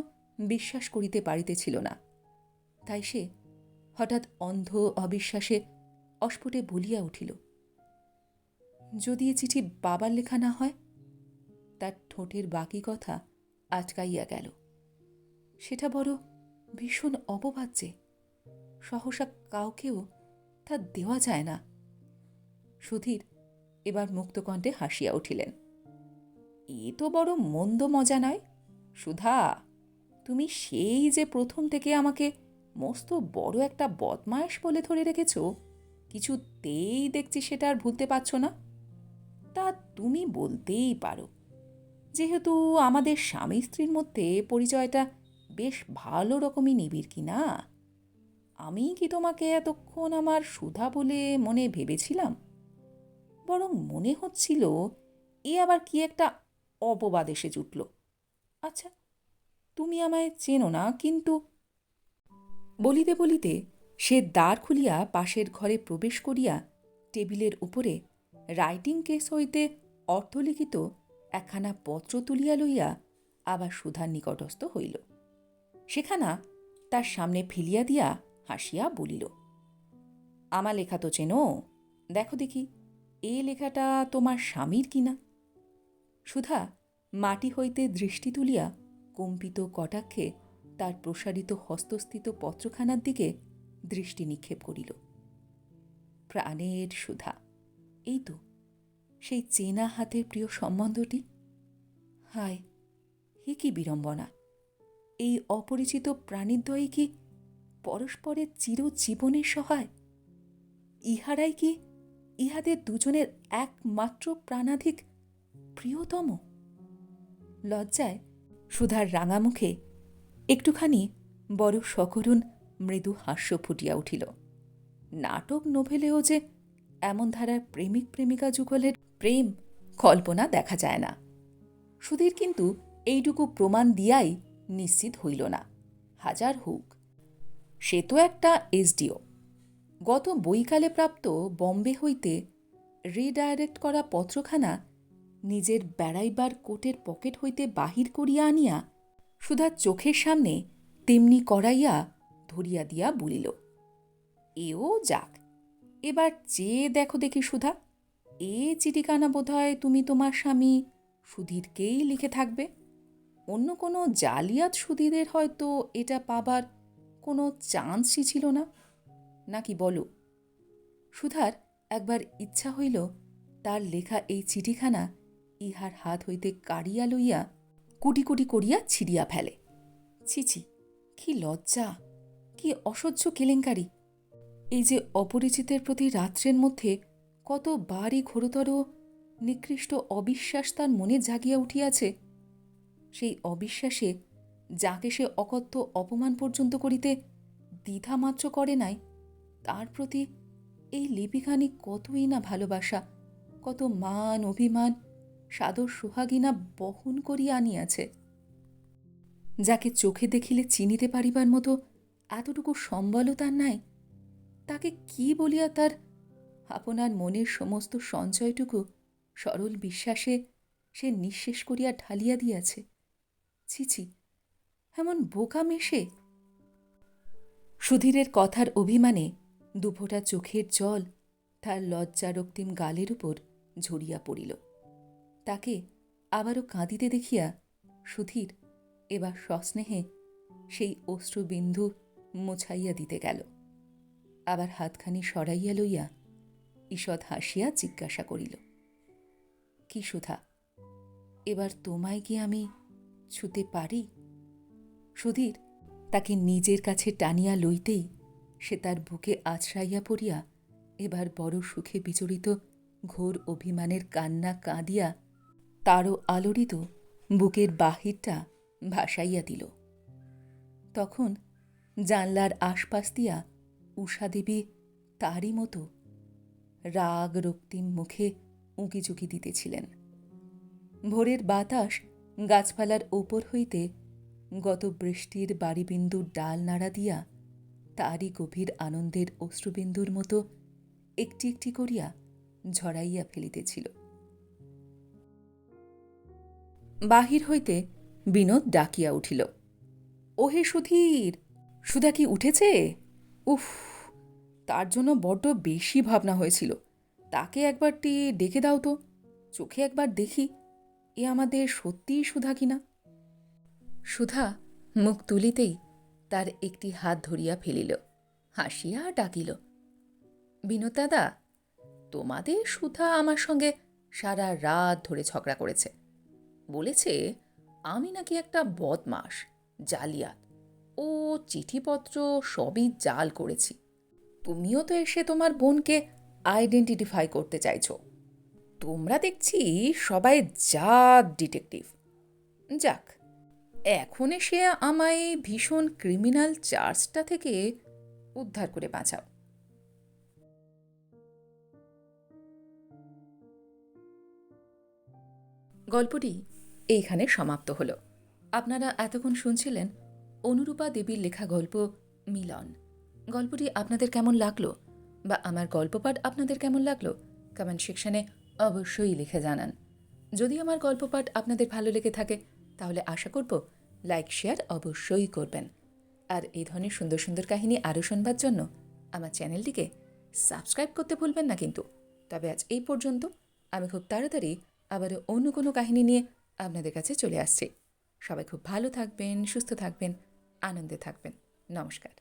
[SPEAKER 1] বিশ্বাস করিতে পারিতেছিল না। তাই সে হঠাৎ অন্ধ অবিশ্বাসে অস্ফুটে বলিয়া উঠিল, যদি এ চিঠি বাবার লেখা না হয়? তার ঠোঁটের বাকি কথা আটকাইয়া গেল। সেটা বড় ভীষণ অপবাদ্যে, সহসা কাউকেও তা দেওয়া যায় না। সুধীর এবার মুক্তকণ্ঠে হাসিয়া উঠিলেন, এ তো বড় মন্দ মজা নয়। সুধা, তুমি সেই যে প্রথম থেকে আমাকে মস্ত বড় একটা বদমায়েশ বলে ধরে রেখেছ, কিছুতেই দেখছি সেটা আর ভুলতে পারছ না। তা তুমি বলতেই পারো, যেহেতু আমাদের স্বামী স্ত্রীর মধ্যে পরিচয়টা বেশ ভালো রকমই নিবিড় কি না? আমি কি তোমাকে এতক্ষণ আমার সুধা বলে মনে ভেবেছিলাম? বরং মনে হচ্ছিল এ আবার কি একটা অপবাদ এসে জুটল। আচ্ছা, তুমি আমায় চেনো না, কিন্তু বলিতে বলিতে সে দ্বার খুলিয়া পাশের ঘরে প্রবেশ করিয়া টেবিলের উপরে রাইটিং কেস হইতে অর্থলিখিত একখানা পত্র তুলিয়া লইয়া আবার সুধার নিকটস্থ হইল। সেখানা তার সামনে ফেলিয়া দিয়া হাসিয়া বলিল, আমার লেখা তো চেনো, দেখো দেখি এ লেখাটা তোমার স্বামীর কিনা। সুধা মাটি হইতে দৃষ্টি তুলিয়া কম্পিত কটাক্ষে তার প্রসারিত হস্তস্থিত পত্রখানার দিকে দৃষ্টি নিক্ষেপ করিল। প্রাণের সুধা, এই তো সেই চেনা হাতের প্রিয় সম্বন্ধটি। হায়, হে কি বিড়ম্বনা! এই অপরিচিত প্রাণীদ্বয়ই কি পরস্পরের চিরজীবনের সহায়? ইহারাই কি ইহাদের দুজনের একমাত্র প্রাণাধিক প্রিয়তম? লজ্জায় সুধার রাঙা মুখে একটুখানি বড় সকরুণ মৃদু হাস্য ফুটিয়া উঠিল। নাটক নোভেলেও যে এমন ধারার প্রেমিক প্রেমিকা যুগলের প্রেম কল্পনা দেখা যায় না। সুধীর কিন্তু এইটুকু প্রমাণ দিয়াই নিশ্চিত হইল না। হাজার হোক, সে তো একটা এসডিও। গত বৈকালে প্রাপ্ত বম্বে হইতে রিডাইরেক্ট করা পত্রখানা নিজের বেড়াইবার কোটের পকেট হইতে বাহির করিয়া আনিয়া সুধার চোখের সামনে তেমনি করাইয়া ধরিয়া দিয়া বলিল, এও যাক, এবার চেয়ে দেখো দেখি সুধা, এ চিঠিখানা বোধহয় তুমি তোমার স্বামী সুধীরকেই লিখে থাকবে। অন্য কোনো জালিয়াত সুধীরের হয়তো এটা পাবার কোনো চান্সই ছিল না, নাকি বলো? সুধার একবার ইচ্ছা হইল তার লেখা এই চিঠিখানা ইহার হাত হইতে কাড়িয়া লইয়া কুটি কুটি করিয়া ছিঁড়িয়া ফেলে। ছিছি, কি লজ্জা, কি অসহ্য কেলেঙ্কারি! এই যে অপরিচিতের প্রতি রাত্রের মধ্যে কতবারই ঘোরতর নিকৃষ্ট অবিশ্বাস তার মনে জাগিয়া উঠিয়াছে, সেই অবিশ্বাসে যাকে সে অকথ্য অপমান পর্যন্ত করিতে দ্বিধামাত্র করে নাই, তার প্রতি এই লিপিখানি কতই না ভালোবাসা, কত মান অভিমান, সাদর সোহাগিনা বহন করিয়া আনিয়াছে। যাকে চোখে দেখিলে চিনিতে পারিবার মতো এতটুকু সম্বলও তার নাই, তাকে কি বলিয়া তার আপনার মনের সমস্ত সঞ্চয়টুকু সরল বিশ্বাসে সে নিঃশেষ করিয়া ঢালিয়া দিয়াছে। ছিছি, এমন বোকা মেশে! সুধীরের কথার অভিমানে দুফোঁটা চোখের জল তার লজ্জা রক্তিম গালের উপর ঝরিয়া পড়িল। তাকে আবারও কাঁদিতে দেখিয়া সুধীর এবার সস্নেহে সেই অশ্রুবিন্দু মুছাইয়া দিতে গেল। আবার হাতখানি সরাইয়া লইয়া ঈষৎ হাসিয়া জিজ্ঞাসা করিল, কি সুধা, এবার তোমায় কি আমি ছুতে পারি? সুধীর তাকে নিজের কাছে টানিয়া লইতেই সে তার বুকে আছড়াইয়া পড়িয়া এবার বড় সুখে বিচরিত ঘোর অভিমানের কান্না কাঁদিয়া তারও আলোড়িত বুকের বাহিরটা ভাসাইয়া দিল। তখন জানলার আশপাশ দিয়া উষাদেবী তারই মতো রাগ রক্তিম মুখে উঁকিঝুঁকি দিতেছিলেন। ভোরের বাতাস গাছপালার ওপর হইতে গত বৃষ্টির বাড়িবিন্দুর ডাল নাড়া দিয়া তারই গভীর আনন্দের অশ্রুবিন্দুর মতো একটি একটি করিয়া ঝরাইয়া ফেলিতেছিল। বাহির হইতে বিনোদ ডাকিয়া উঠিল, ওহে সুধীর, সুধা কি উঠেছে? উফ, তার জন্য বড্ড বেশি ভাবনা হয়েছিল। তাকে একবারটি ডেকে দাও তো, চোখে একবার দেখি এ আমাদের সত্যিই সুধা কিনা। সুধা মুখ তুলিতেই তার একটি হাত ধরিয়া ফেলিল, হাসিয়া ডাকিল, বিনোদ দাদা, তোমাদের সুধা আমার সঙ্গে সারা রাত ধরে ঝগড়া করেছে। বলেছে আমি নাকি একটা বদমাস, জালিয়াত, ও চিঠিপত্র সবই জাল করেছি। তুমিও তো এসে তোমার বোনকে আইডেন্টিফাই করতে চাইছ। তোমরা দেখছি সবাই জাত ডিটেকটিভ। যাক, এখন এসে আমায় ভীষণ ক্রিমিনাল চার্জটা থেকে উদ্ধার করে বাঁচাও। গল্পটি এইখানে সমাপ্ত হল। আপনারা এতক্ষণ শুনছিলেন অনুরূপা দেবীর লেখা গল্প মিলন। গল্পটি আপনাদের কেমন লাগলো বা আমার গল্পপাঠ আপনাদের কেমন লাগলো কমেন্ট সেকশনে অবশ্যই লিখে জানান। যদি আমার গল্পপাঠ আপনাদের ভালো লেগে থাকে তাহলে আশা করব লাইক শেয়ার অবশ্যই করবেন। আর এই ধরনের সুন্দর সুন্দর কাহিনী আরও শুনবার জন্য আমার চ্যানেলটিকে সাবস্ক্রাইব করতে ভুলবেন না কিন্তু। তবে আজ এই পর্যন্ত। আমি খুব তাড়াতাড়ি আবারও অন্য কোনো কাহিনী নিয়ে আপনাদের কাছে চলে আসছি। সবাই খুব ভালো থাকবেন, সুস্থ থাকবেন, আনন্দে থাকবেন। নমস্কার।